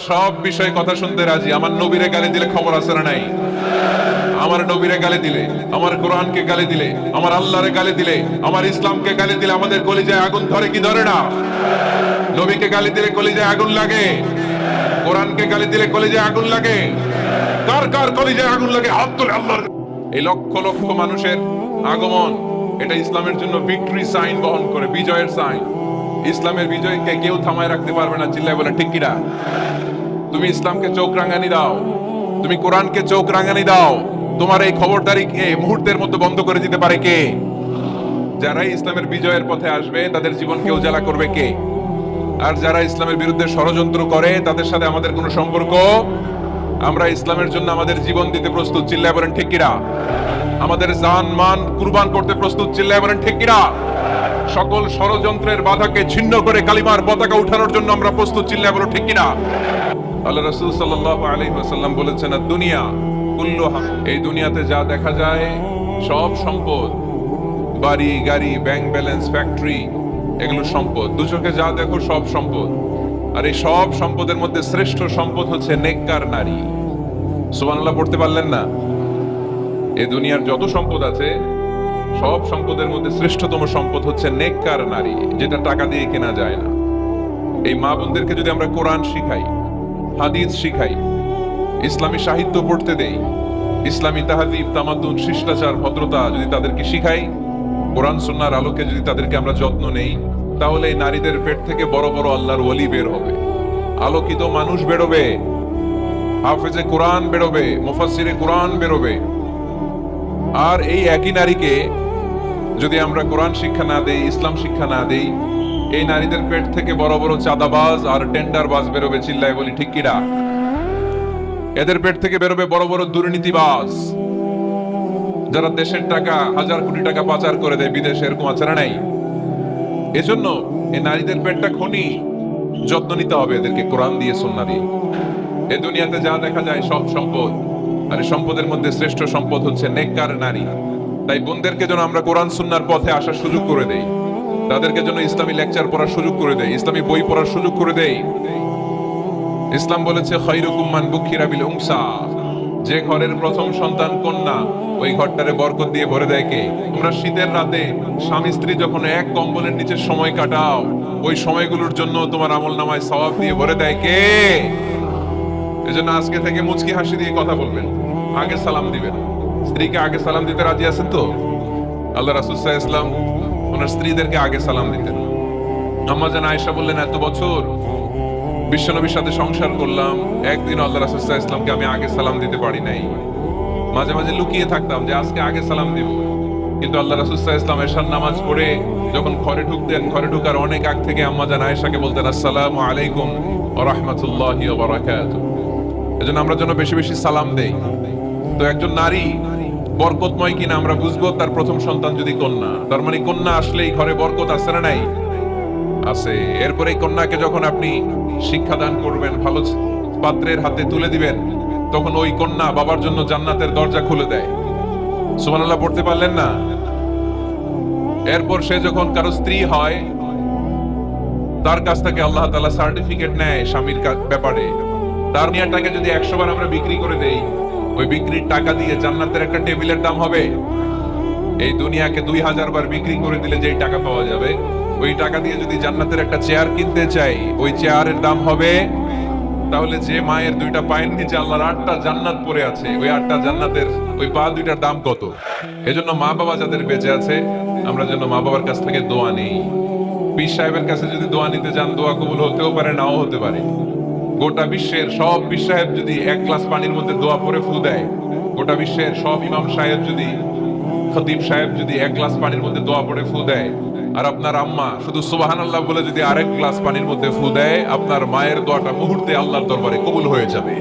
সব বিষয়ে কথা শুনতে রাজি। আমার নবীরে গালি দিলে খবর আছে না নাই? আমার নবীরে গালি দিলে, আমার কোরআনকে গালি দিলে, আমার আল্লাহরে গালি দিলে, আমার ইসলামকে গালি দিলে আমাদের কলিজায় আগুন ধরে কি ধরে না? নবীকে গালি দিলে কলিজায় আগুন লাগে, কোরআনকে গালি দিলে কলিজায় আগুন লাগে। কার কার কলিজায় আগুন লাগে হাত তুলে আল্লাহর। এই লক্ষ লক্ষ মানুষের আগমন, এটা ইসলামের জন্য ভিক্টরি সাইন বহন করে, বিজয়ের সাইন। ইসলামের বিজয়কে কেউ থামায় রাখতে পারবে না। চিল্লায় বলে ঠিক কিনা? তুমি ইসলামকে চোখ রাঙানি দাও, তুমি কোরআনকে চোখ রাঙানি দাও, তোমার এই খবরদারিকে মুহূর্তের মধ্যে বন্ধ করে দিতে পারে কে? যারা ইসলামের বিজয়ের পথে আসবে তাদের জীবনকে উজালা করবে কে? আর যারা ইসলামের বিরুদ্ধে ষড়যন্ত্র করে তাদের সাথে আমাদের কোনো সম্পর্ক। আমরা ইসলামের জন্য আমাদের জীবন দিতে প্রস্তুত। চিল্লায় বলেন ঠিক কিনা? আমাদের জান মান কুরবান করতে প্রস্তুত। চিল্লায় বলেন ঠিক কিনা? সকল ষড়যন্ত্রের বাধাকে ছিন্ন করে কালিমার পতাকা উঠানোর জন্য আমরা প্রস্তুত। চিল্লায় বলো ঠিক কিনা? আল্লাহ রাসূল সাল্লাল্লাহু আলাইহি ওয়াসাল্লাম বলেছেন, দুনিয়া কুল্লুহা, এই দুনিয়াতে যা দেখা যায় সব সম্পদ, বাড়ি গাড়ি ব্যাংক ব্যালেন্স ফ্যাক্টরি, এগুলো সম্পদ। দু চোখে যা দেখো সব সম্পদ। আর এই সব সম্পদের মধ্যে শ্রেষ্ঠ সম্পদ হচ্ছে নেককার নারী। সুবহানাল্লাহ পড়তে পারলেন না? এই দুনিয়ার যত সম্পদ আছে সব সম্পদের মধ্যে শ্রেষ্ঠতম সম্পদ হচ্ছে নেককার নারী, যেটা টাকা দিয়ে কেনা যায় না। এই মা বোনদেরকে যদি আমরা কোরআন শিখাই, হাদিস শিখাই, ইসলামী সাহিত্য পড়তে দেই, ইসলামী তাহাদিব তামাদ্দুন শিষ্টাচার ভদ্রতা যদি তাদেরকে শিখাই, কোরআন সুন্নাহর আলোকে যদি তাদেরকে আমরা যত্ন নেই, তাহলে এই নারীদের পেট থেকে বড় বড় আল্লাহর ওলি বের হবে, আলোকিত মানুষ বেরোবে, হাফেজে কোরআন বেরোবে, মুফাসসিরে কোরআন বেরোবে। আর এই একই নারীকে যদি আমরা কোরআন শিক্ষা না দেই, ইসলাম শিক্ষা না দেই, এই নারীদের পেট থেকে বড় বড় চাঁদাবাজ আর টেন্ডারবাজ বেরোবে। চিল্লায় বলি ঠিক কিনা? এদের পেট থেকে বেরোবে বড় বড় দুর্নীতিবাজ, যারা দেশের টাকা, হাজার কোটি টাকা পাচার করে দেয় বিদেশে। এরকম আছে না নাই? এজন্য এই নারীদের পেটটা খনি, যত্ন নিতে হবে এদেরকে কোরআন দিয়ে সুন্নাহ দিয়ে। এই দুনিয়াতে যা দেখা যায় সব সম্পদ, আর এই সম্পদের মধ্যে শ্রেষ্ঠ সম্পদ হচ্ছে নেককার নারী। তাই বোনদেরকে যেন আমরা কোরআন সুন্নাহর পথে আসার সুযোগ করে দেই, তাদেরকে যেন ইসলামী লেকচার পড়ার সুযোগ করে দেই, ইসলামী বই পড়ার সুযোগ করে দেই। ইসলাম বলেছে খায়রুকুম মান বুখিরা বিল উনসা, যে ঘরের প্রথম সন্তান কন্যা, ওই ঘরটারে বরকত দিয়ে ভরে দেয় কে? তোমরা শীতের রাতে স্বামী স্ত্রী যখন এক কম্বলের নিচে সময় কাটাও, ওই সময়গুলোর জন্য তোমার আমলনামায় সওয়াব দিয়ে ভরে দেয় কে? এজন্য আজকে থেকে মুচকি হাসি দিয়ে কথা বলবেন, আগে সালাম দিবেন। স্ত্রীকে আগে সালাম দিতে রাজি আছেন তো? আল্লাহ রাসূল সাল্লাল্লাহু আলাইহি ওয়াসাল্লাম ওনার স্ত্রীদেরকে আগে সালাম দিতেন। আম্মা জান আয়েশা বললেন, এত বছর বিশ্বনবীর সাথে সংসার করলাম, একদিন আল্লাহ রাসূল সাল্লাল্লাহু আলাইহি ওয়াসাল্লামকে আমি আগে সালাম দিতে পারি নাই। মাঝে মাঝে লুকিয়ে থাকতাম যে আজকে আগে সালাম দিব। কিন্তু আল্লাহ রাসূল সাল্লাল্লাহু আলাইহি ওয়াসাল্লাম এশার নামাজ পড়ে যখন ঘরে ঢুকতেন, ঘরে ঢোকার অনেক আগ থেকে আম্মা জান আয়েশাকে বলতেন, আসসালামু আলাইকুম ওয়া রাহমাতুল্লাহি ওয়া বারাকাতুহু। এজন্য আমরা যেন বেশি বেশি সালাম দেই। তো একজন নারী বরকতময় কিনা আমরা বুঝবো তার প্রথম সন্তান যদি কন্যা। তার মানে কন্যা আসলেই ঘরে বরকত আছে না নাই? আছে। এরপরে এই কন্যাকে যখন আপনি শিক্ষাদান করবেন, ভালো পাত্রের হাতে তুলে দিবেন, তখন ওই কন্যা বাবার জন্য জান্নাতের দরজা খুলে দেয়। সুবহানাল্লাহ পড়তে পারলেন না? এরপর সে যখন কারো স্ত্রী হয়, তার কাছ থেকে আল্লাহ তাআলা সার্টিফিকেট নেয় স্বামীর ব্যাপারে। তার মেয়েটাকে যদি 100 বার আমরা বিক্রি করে দেই, ওই বিক্রির টাকা দিয়ে জান্নাতের একটা টেবিলের দাম হবে। এই দুনিয়াকে 2000 বার বিক্রি করে দিলে যেই টাকা পাওয়া যাবে, ওই টাকা দিয়ে যদি জান্নাতের একটা চেয়ার কিনতে চাই, ওই চেয়ারের দাম হবে। তাহলে যে মায়ের 2টা পায়ের নিচে আল্লাহর 8টা জান্নাত পড়ে আছে, ওই 8টা জান্নাতের ওই পা 2টার দাম কত? এজন্য মা বাবা যাদের বেঁচে আছে, আমরা যেন মা বাবার কাছ থেকে দোয়া নেই। পীর সাহেবের কাছে যদি দোয়া নিতে যান, দোয়া কবুল হতেও পারে, নাও হতে পারে। গোটা বিশ্বের সব পীর সাহেব যদি 1 গ্লাস পানির মধ্যে দোয়া পরে ফু দেয়, গোটা বিশ্বের সব ইমাম সাহেব যদি, খতিব সাহেব যদি 1 গ্লাস পানির মধ্যে দোয়া পরে ফু দেয়, আর আপনার আম্মা শুধু সুবহানাল্লাহ বলে যদি আরেক গ্লাস পানির মধ্যে ফু দেয়, আপনার মায়ের দোয়াটা মুহূর্তে আল্লাহর দরবারে কবুল হয়ে যাবে।